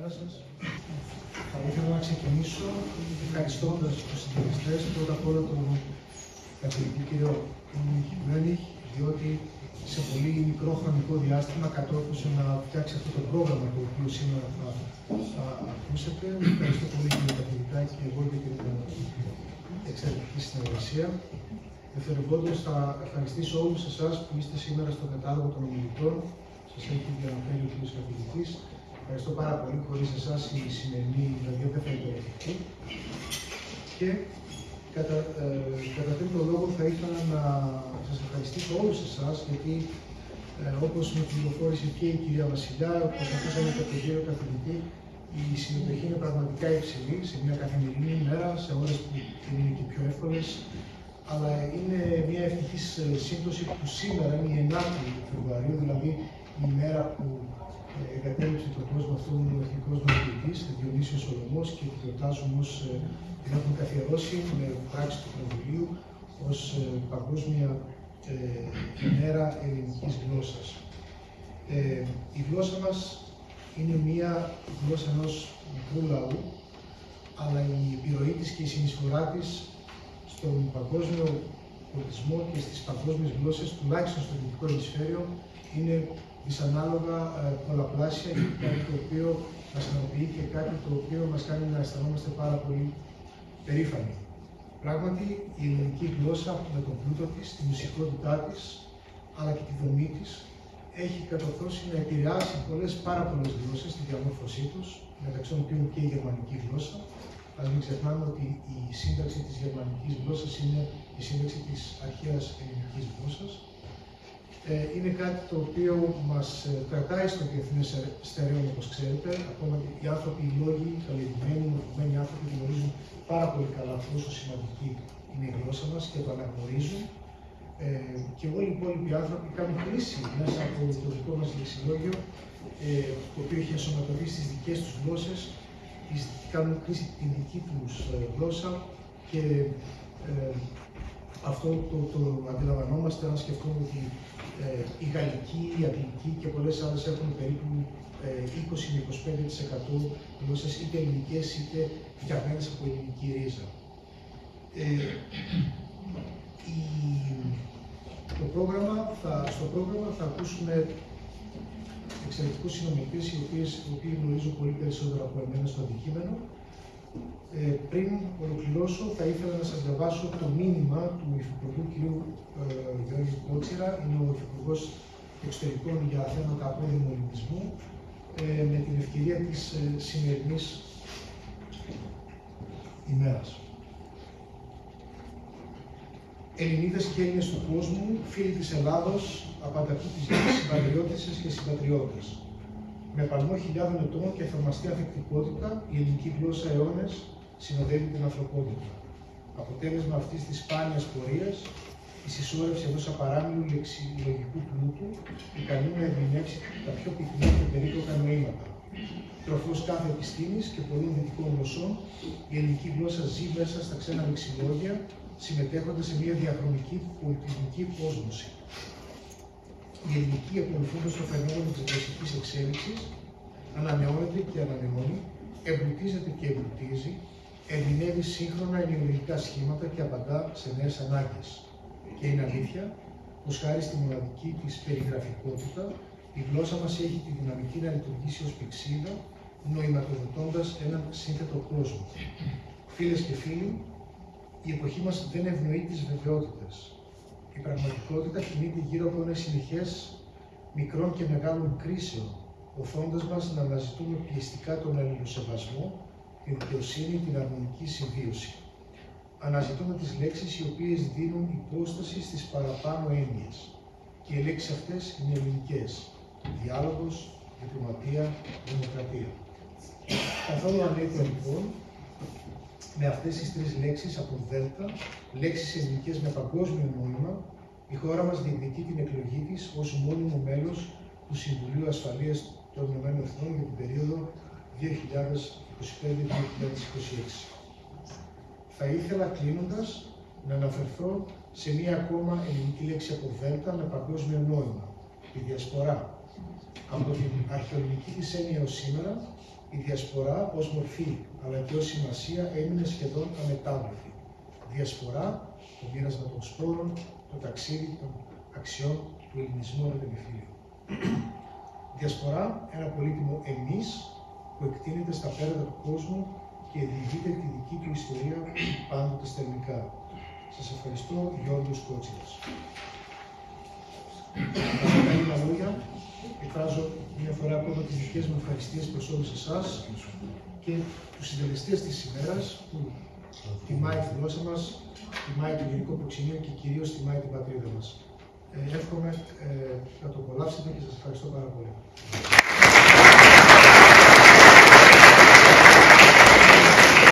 Καλησπέρα σας. Θα ήθελα να ξεκινήσω ευχαριστώντας τους συντονιστές, πρώτα απ' όλα τον καθηγητή κύριο Μένιχ, διότι σε πολύ μικρό χρονικό διάστημα κατόρθωσε να φτιάξει αυτό το πρόγραμμα το οποίο σήμερα θα ακούσετε. Ευχαριστώ πολύ κύριε καθηγητά και εγώ για την εξαιρετική συνεργασία. Δευτερευόντως, θα ευχαριστήσω όλους εσάς που είστε σήμερα στο κατάλογο των ομιλητών. Σας έχει διαναφέρει ο κύριος καθηγητής. Ευχαριστώ πάρα πολύ. Χωρίς εσάς η σημερινή βραδιά δεν θα υπερευθεί. Και κατά τρίτο λόγο θα ήθελα να σας ευχαριστήσω όλους εσάς, γιατί όπως με πληροφόρησε και η κυρία Βασιλιά, όπως ακούσαμε από τον κύριο καθηγητή, η συμμετοχή είναι πραγματικά υψηλή σε μια καθημερινή ημέρα, σε ώρες που είναι και πιο εύκολες. Αλλά είναι μια ευτυχής σύμπτωση που σήμερα είναι η 9η Φεβρουαρίου, δηλαδή η ημέρα που εγκατέλειψε τον κόσμο αυτόν ο εθνικός νομοθετής, Διονύσιος Σολωμός, και την γιορτάζουμε ως την έχουν καθιερώσει με πράξη του Κοινοβουλίου ως Παγκόσμια ημέρα ελληνικής γλώσσας. Η γλώσσα μας είναι μια γλώσσα ενός μικρού λαού, αλλά η επιρροή της και η συνεισφορά της στον παγκόσμιο πολιτισμό και στις παγκόσμιες γλώσσες, τουλάχιστον στο δυτικό ημισφαίριο, είναι δυσανάλογα πολλαπλάσια, και κάτι το οποίο μας ικανοποιεί και κάτι το οποίο μας κάνει να αισθανόμαστε πάρα πολύ περήφανοι. Πράγματι, η ελληνική γλώσσα με τον πλούτο της, τη μουσικότητά της, αλλά και τη δομή της, έχει κατορθώσει να επηρεάσει πάρα πολλές γλώσσες στη διαμόρφωσή τους, μεταξύ των οποίων και η γερμανική γλώσσα. Ας μην ξεχνάμε ότι η σύνταξη της γερμανικής γλώσσας είναι η σύνταξη της αρχαίας ελληνικής γλώσσας. Είναι κάτι το οποίο μας κρατάει στο διεθνές στερέο, όπως ξέρετε. Ακόμα και οι άνθρωποι, οι λόγοι, οι καλλιεργημένοι, οι μορφωμένοι άνθρωποι γνωρίζουν πάρα πολύ καλά πόσο σημαντική είναι η γλώσσα μας και το αναγνωρίζουν. Και όλοι οι υπόλοιποι άνθρωποι κάνουν χρήση μέσα από το δικό μας λεξιλόγιο, το οποίο έχει ενσωματωθεί στις δικές τους γλώσσες, κάνουν χρήση την δική τους γλώσσα, και αυτό το αντιλαμβανόμαστε αν σκεφτούμε ότι η γαλλική, η αγγλική και πολλές άλλες έχουν περίπου 20 με 25% γλώσσες είτε ελληνικές είτε φτιαγμένες από ελληνική ρίζα. Στο πρόγραμμα θα ακούσουμε εξαιρετικούς συνομιλητές, οι οποίοι γνωρίζουν πολύ περισσότερο από εμένα στο αντικείμενο. Πριν ολοκληρώσω, θα ήθελα να σας διαβάσω το μήνυμα του Υφυπουργού κ. Γιώργη Κότσιρα, είναι ο Υφυπουργός Εξωτερικών για θέματα απόδημου ελληνισμού, με την ευκαιρία της σημερινής ημέρας. Ελληνίδες και Έλληνες του κόσμου, φίλοι της Ελλάδος, απανταχού της γης, συμπατριώτισσες και συμπατριώτες. Με παλμό χιλιάδων ετών και θαυμαστή ανθεκτικότητα, η ελληνική γλώσσα αιώνες συνοδεύει την ανθρωπότητα. Αποτέλεσμα αυτής της σπάνιας πορείας, η συσσόρευση ενός απαράμιλου λεξιλογικού πλούτου, ικανού να ερμηνεύσει τα πιο πυκνά και περίπλοκα νοήματα. Τροφός κάθε επιστήμης και πολλών δυτικών γλωσσών, η ελληνική γλώσσα ζει μέσα στα ξένα λεξιλόγια, συμμετέχοντας σε μια διαχρονική πολιτισμική κόσμωση. Η ελληνική, ακολουθώντας το φαινόμενο της γλωσσικής εξέλιξης, ανανεώνεται και ανανεώνει, εμπλουτίζεται και εμπλουτίζει, ερμηνεύει σύγχρονα ελληνικά σχήματα και απαντά σε νέες ανάγκες. Και είναι αλήθεια πως χάρη στη μοναδική της περιγραφικότητα, η γλώσσα μας έχει τη δυναμική να λειτουργήσει ως πυξίδα, νοηματοδοτώντας έναν σύνθετο κόσμο. Φίλες και φίλοι, η εποχή μας δεν ευνοεί τις βεβαιότητες. Η πραγματικότητα κινείται γύρω από ένα συνεχές μικρών και μεγάλων κρίσεων, οθώντας μας να αναζητούμε πιεστικά τον αλληλοσεβασμό, την δικαιοσύνη, την αρμονική συμβίωση. Αναζητούμε τις λέξεις οι οποίες δίνουν υπόσταση στις παραπάνω έννοιες. Και οι λέξεις αυτές είναι ελληνικές. Διάλογος, διπλωματία, δημοκρατία. Καθόλου ανέτεια λοιπόν, με αυτές τις τρεις λέξεις από Δέλτα, λέξεις ελληνικές με παγκόσμιο νόημα, η χώρα μας διεκδικεί την εκλογή της ως μόνιμο μέλος του Συμβουλίου Ασφαλείας των Ηνωμένων Εθνών για την περίοδο 2025-2026. Θα ήθελα κλείνοντας να αναφερθώ σε μία ακόμα ελληνική λέξη από Δέλτα με παγκόσμιο νόημα, τη διασπορά, Από την αρχαιολογική της έννοια ως σήμερα, η διασπορά ως μορφή αλλά και ως σημασία έμεινε σχεδόν αμετάβλητη. Διασπορά, το μοίρασμα των σπόρων, το ταξίδι των αξιών του ελληνισμού με τον εμφύλιο. Διασπορά, ένα πολύτιμο εμείς που εκτείνεται στα πέρατα του κόσμου και διηγείται τη δική του ιστορία πάντοτε στα ελληνικά. Σας ευχαριστώ, Γιώργος Κότσιρας. Με λίγα λόγια, εκφράζω μια φορά ακόμα τις δικές μου ευχαριστίες προς όλους εσάς και τους συντελεστές της ημέρας που τιμάει τη γλώσσα μας, τιμάει το γενικό προξενείο και κυρίως τιμάει την πατρίδα μας. Εύχομαι να το απολαύσετε και σας ευχαριστώ πάρα πολύ.